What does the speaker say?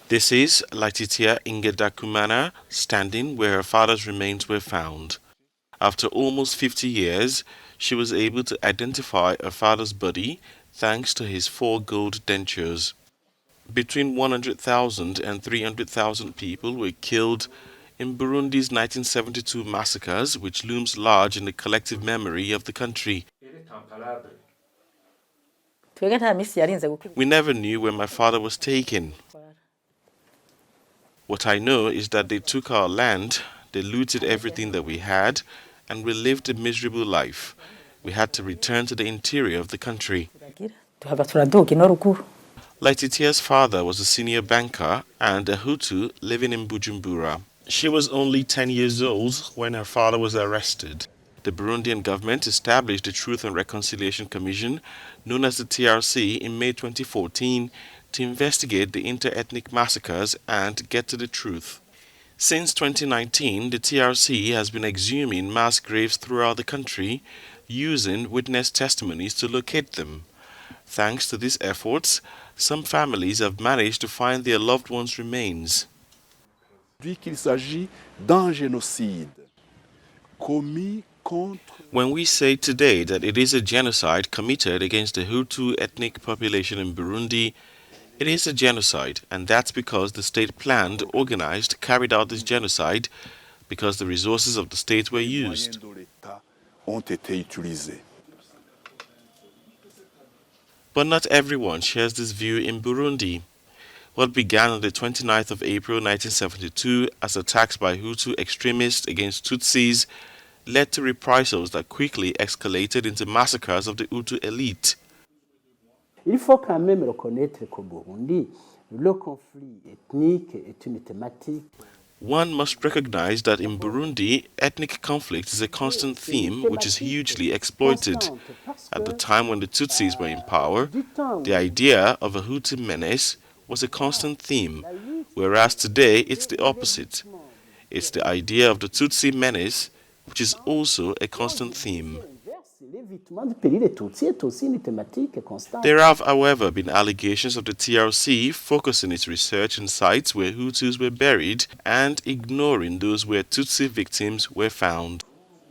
This is Laetitia Ngendakumana standing where her father's remains were found. After almost 50 years, she was able to identify her father's body thanks to his 4 gold dentures. Between 100,000 and 300,000 people were killed in Burundi's 1972 massacres, which looms large in the collective memory of the country. We never knew where my father was taken. What I know is that they took our land, they looted everything that we had, and we lived a miserable life. We had to return to the interior of the country. Laetitia's father was a senior banker and a Hutu living in Bujumbura. She was only 10 years old when her father was arrested. The Burundian government established the Truth and Reconciliation Commission, known as the TRC, in May 2014 to investigate the inter-ethnic massacres and get to the truth. Since 2019, the TRC has been exhuming mass graves throughout the country, using witness testimonies to locate them. Thanks to these efforts, some families have managed to find their loved ones' remains. When we say today that it is a genocide committed against the Hutu ethnic population in Burundi, it is a genocide, and that's because the state planned, organized, carried out this genocide because the resources of the state were used. But not everyone shares this view in Burundi. What began on the 29th of April 1972 as attacks by Hutu extremists against Tutsis led to reprisals that quickly escalated into massacres of the Hutu elite. Il faut quand même reconnaître qu'au Burundi, le conflit ethnique est une thématique. One must recognize that in Burundi, ethnic conflict is a constant theme which is hugely exploited. At the time when the Tutsis were in power, the idea of a Hutu menace was a constant theme, whereas today it's the opposite. It's the idea of the Tutsi menace which is also a constant theme. There have, however, been allegations of the TRC focusing its research on sites where Hutus were buried and ignoring those where Tutsi victims were found.